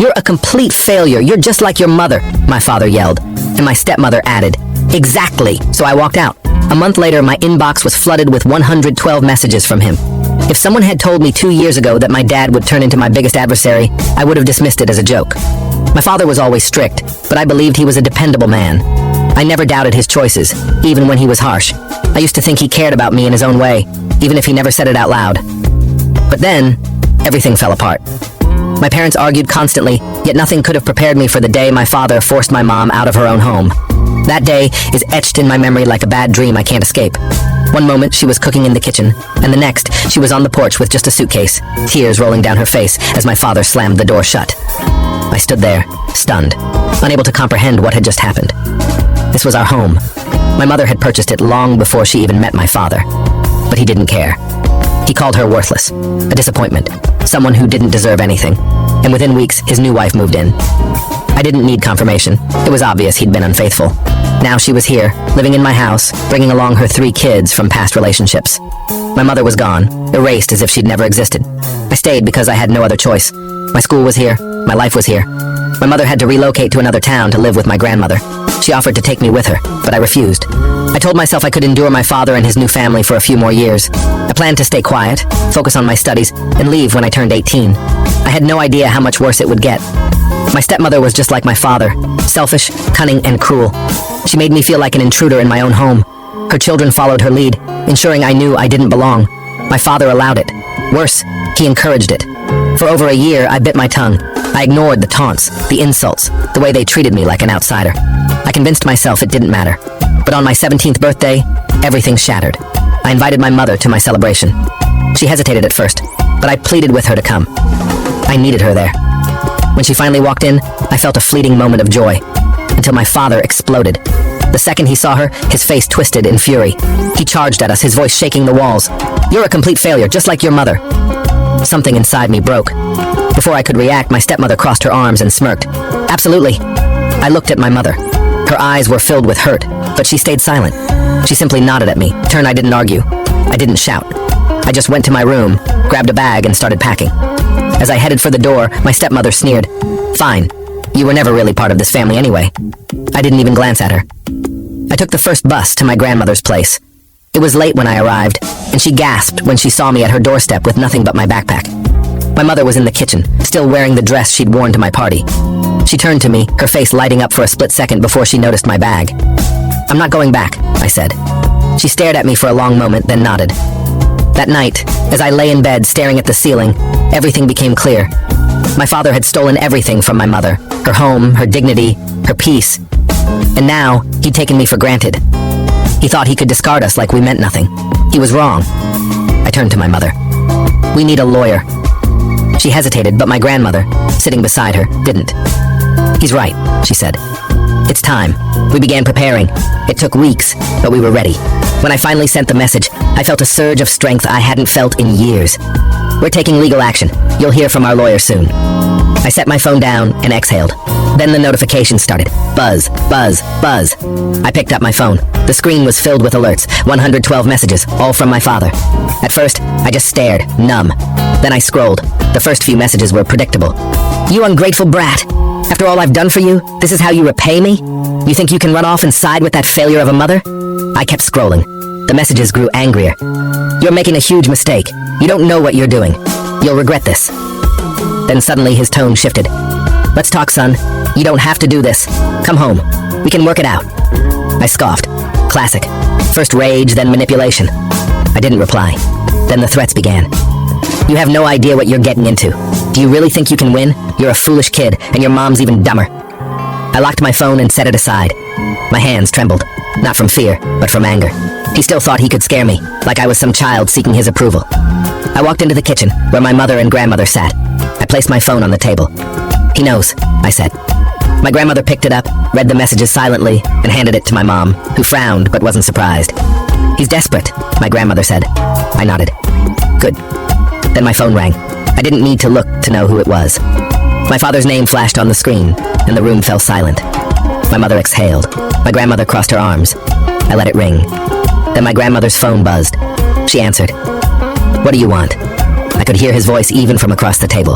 "You're a complete failure. You're just like your mother," my father yelled, and my stepmother added, "Exactly." So I walked out. A month later, my inbox was flooded with 112 messages from him. If someone had told me 2 years ago that my dad would turn into my biggest adversary, I would have dismissed it as a joke. My father was always strict, but I believed he was a dependable man. I never doubted his choices, even when he was harsh. I used to think he cared about me in his own way, even if he never said it out loud. But then, everything fell apart. My parents argued constantly, yet nothing could have prepared me for the day my father forced my mom out of her own home. That day is etched in my memory like a bad dream I can't escape. One moment, she was cooking in the kitchen, and the next, she was on the porch with just a suitcase, tears rolling down her face as my father slammed the door shut. I stood there, stunned, unable to comprehend what had just happened. This was our home. My mother had purchased it long before she even met my father. But he didn't care. He called her worthless, a disappointment, someone who didn't deserve anything. And within weeks, his new wife moved in. I didn't need confirmation. It was obvious he'd been unfaithful. Now she was here, living in my house, bringing along her 3 kids from past relationships. My mother was gone, erased as if she'd never existed. I stayed because I had no other choice. My school was here. My life was here. My mother had to relocate to another town to live with my grandmother. She offered to take me with her, but I refused. I told myself I could endure my father and his new family for a few more years. I planned to stay quiet, focus on my studies, and leave when I turned 18. I had no idea how much worse it would get. My stepmother was just like my father, selfish, cunning, and cruel. She made me feel like an intruder in my own home. Her children followed her lead, ensuring I knew I didn't belong. My father allowed it. Worse, he encouraged it. For over a year, I bit my tongue. I ignored the taunts, the insults, the way they treated me like an outsider. I convinced myself it didn't matter. But on my 17th birthday, everything shattered. I invited my mother to my celebration. She hesitated at first, but I pleaded with her to come. I needed her there. When she finally walked in, I felt a fleeting moment of joy, until my father exploded. The second he saw her, his face twisted in fury. He charged at us, his voice shaking the walls. "You're a complete failure, just like your mother." Something inside me broke. Before I could react, my stepmother crossed her arms and smirked. "Absolutely." I looked at my mother. Her eyes were filled with hurt, but she stayed silent. She simply nodded at me, a turn I didn't argue. I didn't shout. I just went to my room, grabbed a bag, and started packing. As I headed for the door, my stepmother sneered. "Fine. You were never really part of this family anyway." I didn't even glance at her. I took the first bus to my grandmother's place. It was late when I arrived, and she gasped when she saw me at her doorstep with nothing but my backpack. My mother was in the kitchen, still wearing the dress she'd worn to my party. She turned to me, her face lighting up for a split second before she noticed my bag. "I'm not going back," I said. She stared at me for a long moment, then nodded. That night, as I lay in bed staring at the ceiling, everything became clear. My father had stolen everything from my mother, her home, her dignity, her peace. And now, he'd taken me for granted. He thought he could discard us like we meant nothing. He was wrong. I turned to my mother. "We need a lawyer." She hesitated, but my grandmother, sitting beside her, didn't. "He's right," she said. "It's time." We began preparing. It took weeks, but we were ready. When I finally sent the message, I felt a surge of strength I hadn't felt in years. "We're taking legal action. You'll hear from our lawyer soon." I set my phone down and exhaled. Then the notifications started. Buzz, buzz, buzz. I picked up my phone. The screen was filled with alerts, 112 messages, all from my father. At first, I just stared, numb. Then I scrolled. The first few messages were predictable. "You ungrateful brat. After all I've done for you, this is how you repay me? You think you can run off and side with that failure of a mother?" I kept scrolling. The messages grew angrier. "You're making a huge mistake. You don't know what you're doing. You'll regret this." Then suddenly his tone shifted. "Let's talk, son. You don't have to do this. Come home. We can work it out." I scoffed. Classic. First rage, then manipulation. I didn't reply. Then the threats began. "You have no idea what you're getting into. Do you really think you can win? You're a foolish kid, and your mom's even dumber." I locked my phone and set it aside. My hands trembled, not from fear, but from anger. He still thought he could scare me, like I was some child seeking his approval. I walked into the kitchen, where my mother and grandmother sat. I placed my phone on the table. "He knows," I said. My grandmother picked it up, read the messages silently, and handed it to my mom, who frowned but wasn't surprised. "He's desperate," my grandmother said. I nodded. "Good." Then my phone rang. I didn't need to look to know who it was. My father's name flashed on the screen, and the room fell silent. My mother exhaled. My grandmother crossed her arms. I let it ring. Then my grandmother's phone buzzed. She answered. "What do you want?" I could hear his voice even from across the table.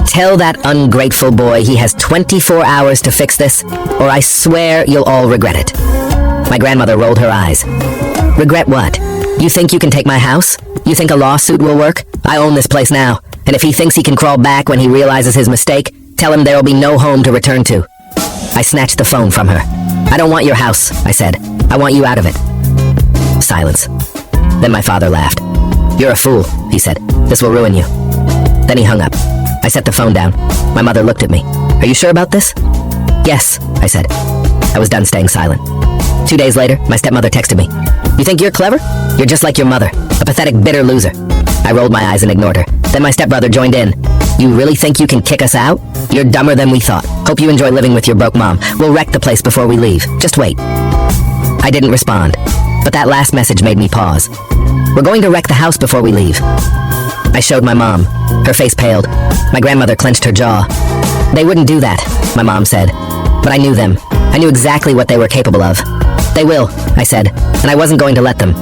Tell that ungrateful boy he has 24 hours to fix this, or I swear you'll all regret it. My grandmother rolled her eyes. Regret what? You think you can take my house? You think a lawsuit will work? I own this place now, and if he thinks he can crawl back when he realizes his mistake, tell him there will be no home to return to. I snatched the phone from her. I don't want your house, I said. I want you out of it. Silence. Then my father laughed. You're a fool, he said. This will ruin you. Then he hung up. I set the phone down. My mother looked at me. Are you sure about this? Yes, I said. I was done staying silent. 2 days later, my stepmother texted me. You think you're clever? You're just like your mother, a pathetic, bitter loser. I rolled my eyes and ignored her. Then my stepbrother joined in. You really think you can kick us out? You're dumber than we thought. Hope you enjoy living with your broke mom. We'll wreck the place before we leave. Just wait. I didn't respond, but that last message made me pause. We're going to wreck the house before we leave. I showed my mom. Her face paled. My grandmother clenched her jaw. They wouldn't do that, my mom said. But I knew them. I knew exactly what they were capable of. They will, I said, and I wasn't going to let them.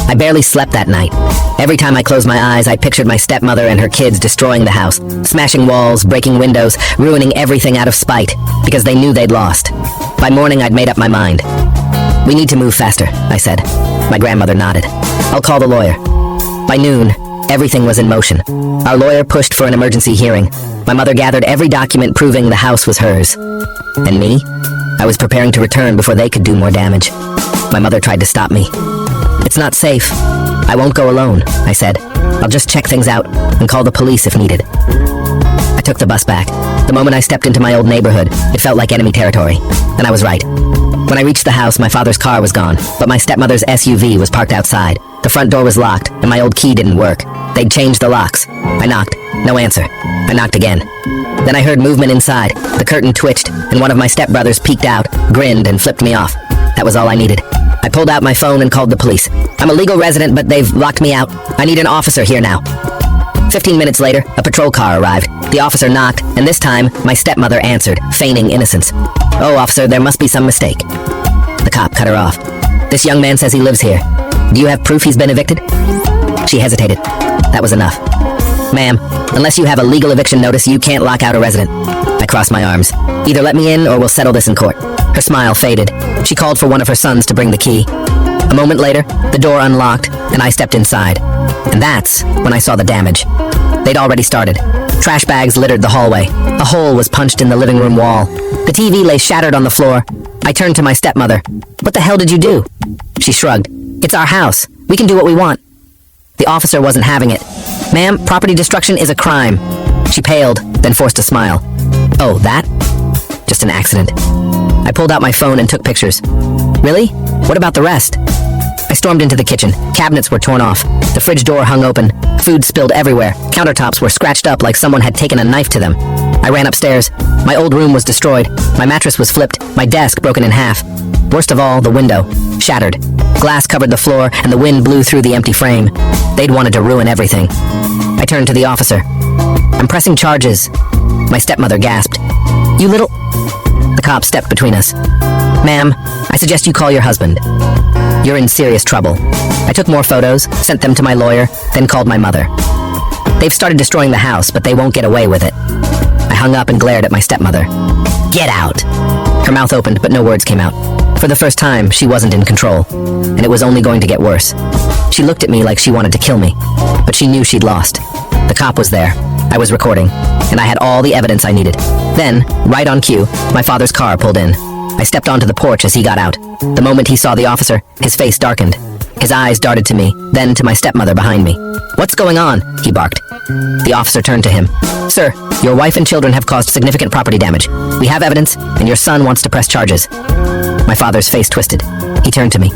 I barely slept that night. Every time I closed my eyes, I pictured my stepmother and her kids destroying the house, smashing walls, breaking windows, ruining everything out of spite, because they knew they'd lost. By morning, I'd made up my mind. We need to move faster, I said. My grandmother nodded. I'll call the lawyer. By noon, everything was in motion. Our lawyer pushed for an emergency hearing. My mother gathered every document proving the house was hers. And me? I was preparing to return before they could do more damage. My mother tried to stop me. It's not safe. I won't go alone, I said. I'll just check things out and call the police if needed. I took the bus back. The moment I stepped into my old neighborhood, it felt like enemy territory. And I was right. When I reached the house, my father's car was gone, but my stepmother's SUV was parked outside. The front door was locked, and my old key didn't work. They'd changed the locks. I knocked. No answer. I knocked again. Then I heard movement inside. The curtain twitched, and one of my stepbrothers peeked out, grinned, and flipped me off. That was all I needed. I pulled out my phone and called the police. I'm a legal resident, but they've locked me out. I need an officer here now. 15 minutes later, a patrol car arrived. The officer knocked, and this time, my stepmother answered, feigning innocence. Oh, officer, there must be some mistake. The cop cut her off. This young man says he lives here. Do you have proof he's been evicted? She hesitated. That was enough. Ma'am, unless you have a legal eviction notice, you can't lock out a resident. I crossed my arms. Either let me in or we'll settle this in court. Her smile faded. She called for one of her sons to bring the key. A moment later, the door unlocked, and I stepped inside. And that's when I saw the damage. They'd already started. Trash bags littered the hallway. A hole was punched in the living room wall. The TV lay shattered on the floor. I turned to my stepmother. What the hell did you do? She shrugged. It's our house. We can do what we want. The officer wasn't having it. Ma'am, property destruction is a crime. She paled, then forced a smile. Oh, that? Just an accident. I pulled out my phone and took pictures. Really? What about the rest? I stormed into the kitchen. Cabinets were torn off. The fridge door hung open. Food spilled everywhere. Countertops were scratched up like someone had taken a knife to them. I ran upstairs. My old room was destroyed. My mattress was flipped. My desk broken in half. Worst of all, the window. Shattered. Glass covered the floor, and the wind blew through the empty frame. They'd wanted to ruin everything. I turned to the officer. I'm pressing charges. My stepmother gasped. You little... The cop stepped between us. Ma'am, I suggest you call your husband. You're in serious trouble. I took more photos, sent them to my lawyer, then called my mother. They've started destroying the house, but they won't get away with it. I hung up and glared at my stepmother. Get out! Her mouth opened, but no words came out. For the first time, she wasn't in control, and it was only going to get worse. She looked at me like she wanted to kill me, but she knew she'd lost. The cop was there. I was recording, and I had all the evidence I needed. Then, right on cue, my father's car pulled in. I stepped onto the porch as he got out. The moment he saw the officer, his face darkened. His eyes darted to me, then to my stepmother behind me. What's going on? He barked. The officer turned to him. Sir, your wife and children have caused significant property damage. We have evidence, and your son wants to press charges. My father's face twisted. He turned to me.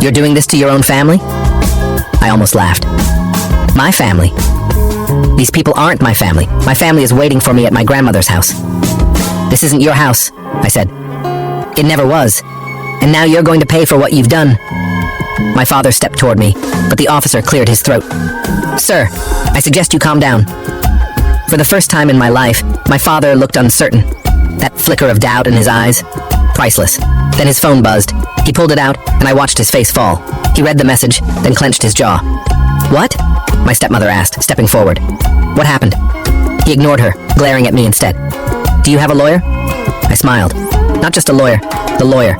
You're doing this to your own family? I almost laughed. My family? These people aren't my family. My family is waiting for me at my grandmother's house. This isn't your house, I said. It never was. And now you're going to pay for what you've done. My father stepped toward me, but the officer cleared his throat. Sir, I suggest you calm down. For the first time in my life, my father looked uncertain. That flicker of doubt in his eyes. Priceless. Then his phone buzzed. He pulled it out, and I watched his face fall. He read the message, then clenched his jaw. What? My stepmother asked, stepping forward. What happened? He ignored her, glaring at me instead. Do you have a lawyer? I smiled. Not just a lawyer, the lawyer.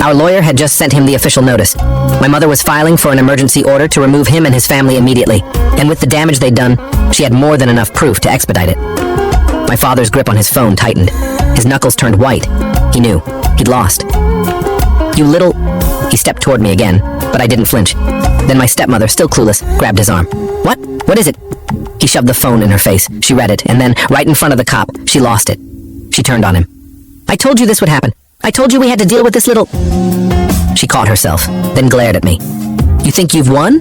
Our lawyer had just sent him the official notice. My mother was filing for an emergency order to remove him and his family immediately, and with the damage they'd done, she had more than enough proof to expedite it. My father's grip on his phone tightened. His knuckles turned white. He knew. He'd lost. You little... He stepped toward me again, but I didn't flinch. Then my stepmother, still clueless, grabbed his arm. What? What is it? He shoved the phone in her face. She read it, and then, right in front of the cop, she lost it. She turned on him. I told you this would happen. I told you we had to deal with this little... She caught herself, then glared at me. You think you've won?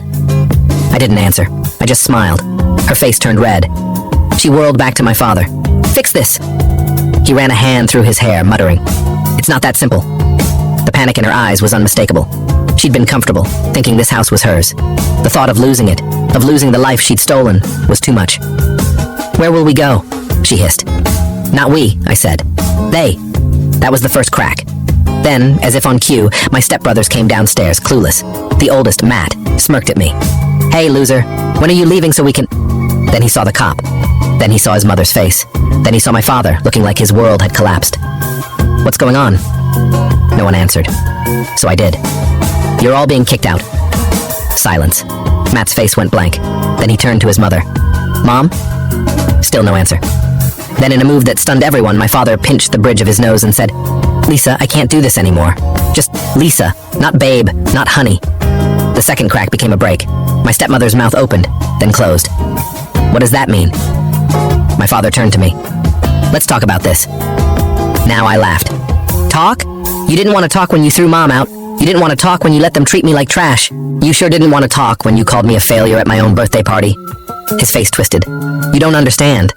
I didn't answer. I just smiled. Her face turned red. She whirled back to my father. Fix this. He ran a hand through his hair, muttering. It's not that simple. The panic in her eyes was unmistakable. She'd been comfortable, thinking this house was hers. The thought of losing it, of losing the life she'd stolen, was too much. Where will we go? She hissed. Not we, I said. They. That was the first crack. Then, as if on cue, my stepbrothers came downstairs, clueless. The oldest, Matt, smirked at me. Hey, loser, when are you leaving so we can... Then he saw the cop. Then he saw his mother's face. Then he saw my father, looking like his world had collapsed. What's going on? No one answered. So I did. You're all being kicked out. Silence. Matt's face went blank. Then he turned to his mother. Mom? Still no answer. Then in a move that stunned everyone, my father pinched the bridge of his nose and said, Lisa, I can't do this anymore. Just Lisa, not babe, not honey. The second crack became a break. My stepmother's mouth opened, then closed. What does that mean? My father turned to me. Let's talk about this. Now I laughed. Talk? You didn't want to talk when you threw Mom out. You didn't want to talk when you let them treat me like trash. You sure didn't want to talk when you called me a failure at my own birthday party. His face twisted. You don't understand.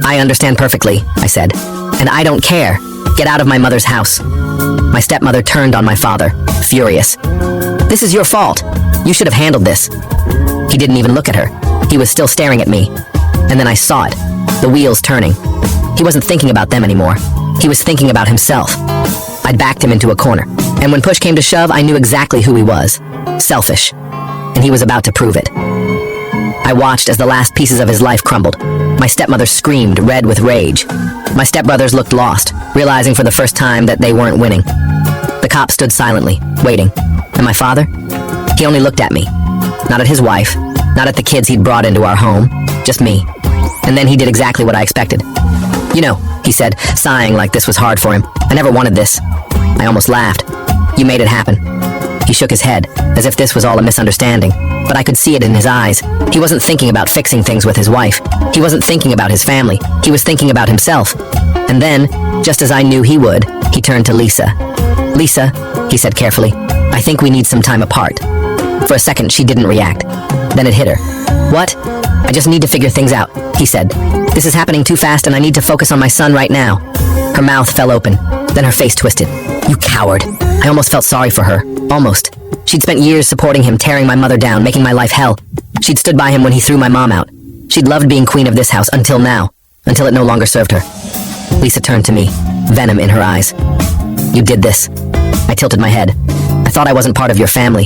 I understand perfectly, I said. And I don't care. Get out of my mother's house. My stepmother turned on my father, furious. This is your fault. You should have handled this. He didn't even look at her. He was still staring at me. And then I saw it, the wheels turning. He wasn't thinking about them anymore. He was thinking about himself. I'd backed him into a corner. And when push came to shove, I knew exactly who he was. Selfish. And he was about to prove it. I watched as the last pieces of his life crumbled. My stepmother screamed, red with rage. My stepbrothers looked lost, realizing for the first time that they weren't winning. The cop stood silently, waiting. And my father? He only looked at me. Not at his wife, not at the kids he'd brought into our home, just me. And then he did exactly what I expected. You know, he said, sighing like this was hard for him. I never wanted this. I almost laughed. You made it happen. He shook his head, as if this was all a misunderstanding. But I could see it in his eyes. He wasn't thinking about fixing things with his wife. He wasn't thinking about his family. He was thinking about himself. And then, just as I knew he would, he turned to Lisa. Lisa, he said carefully, I think we need some time apart. For a second, she didn't react. Then it hit her. What? I just need to figure things out, he said. This is happening too fast and I need to focus on my son right now. Her mouth fell open. Then her face twisted. You coward. I almost felt sorry for her. Almost. She'd spent years supporting him, tearing my mother down, making my life hell. She'd stood by him when he threw my mom out. She'd loved being queen of this house until now. Until it no longer served her. Lisa turned to me, venom in her eyes. You did this. I tilted my head. I thought I wasn't part of your family.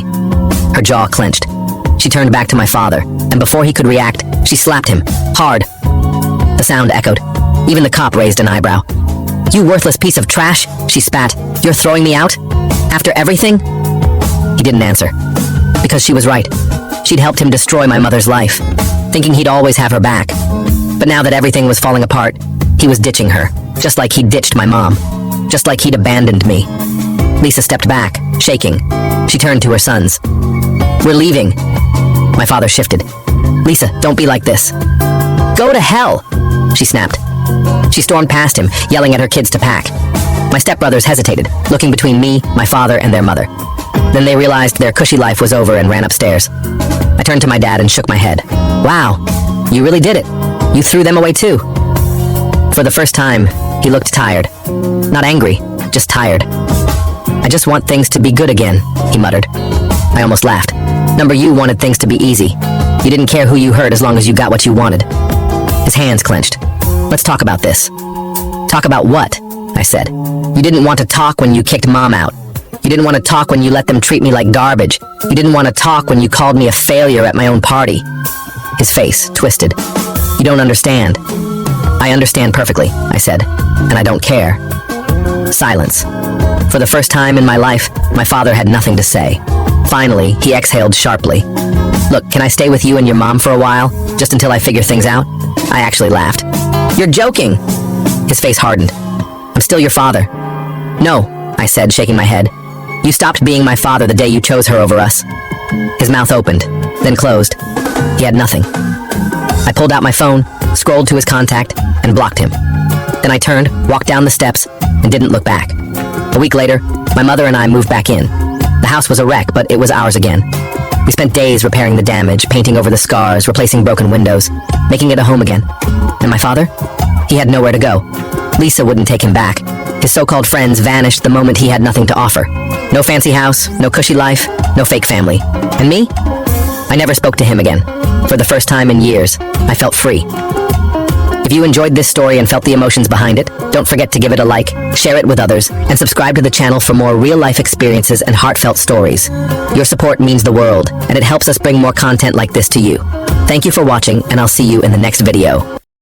Her jaw clenched. She turned back to my father, and before he could react, she slapped him, hard. The sound echoed. Even the cop raised an eyebrow. You worthless piece of trash, she spat. You're throwing me out? After everything? He didn't answer. Because she was right. She'd helped him destroy my mother's life, thinking he'd always have her back. But now that everything was falling apart, he was ditching her, just like he'd ditched my mom, just like he'd abandoned me. Lisa stepped back, shaking. She turned to her sons. We're leaving. My father shifted. Lisa, don't be like this. Go to hell, she snapped. She stormed past him, yelling at her kids to pack. My stepbrothers hesitated, looking between me, my father, and their mother. Then they realized their cushy life was over and ran upstairs. I turned to my dad and shook my head. Wow, you really did it. You threw them away too. For the first time, he looked tired. Not angry, just tired. I just want things to be good again, he muttered. I almost laughed. You wanted things to be easy. You didn't care who you hurt as long as you got what you wanted. His hands clenched. Let's talk about this. Talk about what? I said. You didn't want to talk when you kicked Mom out. You didn't want to talk when you let them treat me like garbage. You didn't want to talk when you called me a failure at my own party. His face twisted. You don't understand. I understand perfectly, I said, and I don't care. Silence. For the first time in my life, my father had nothing to say. Finally, he exhaled sharply. Look, can I stay with you and your mom for a while, just until I figure things out? I actually laughed. You're joking! His face hardened. I'm still your father. No, I said, shaking my head. You stopped being my father the day you chose her over us. His mouth opened, then closed. He had nothing. I pulled out my phone, scrolled to his contact, and blocked him. Then I turned, walked down the steps, and didn't look back. A week later, my mother and I moved back in. The house was a wreck, but it was ours again. We spent days repairing the damage, painting over the scars, replacing broken windows, making it a home again. And my father? He had nowhere to go. Lisa wouldn't take him back. His so-called friends vanished the moment he had nothing to offer. No fancy house, no cushy life, no fake family. And me? I never spoke to him again. For the first time in years, I felt free. If you enjoyed this story and felt the emotions behind it, don't forget to give it a like, share it with others, and subscribe to the channel for more real-life experiences and heartfelt stories. Your support means the world, and it helps us bring more content like this to you. Thank you for watching, and I'll see you in the next video.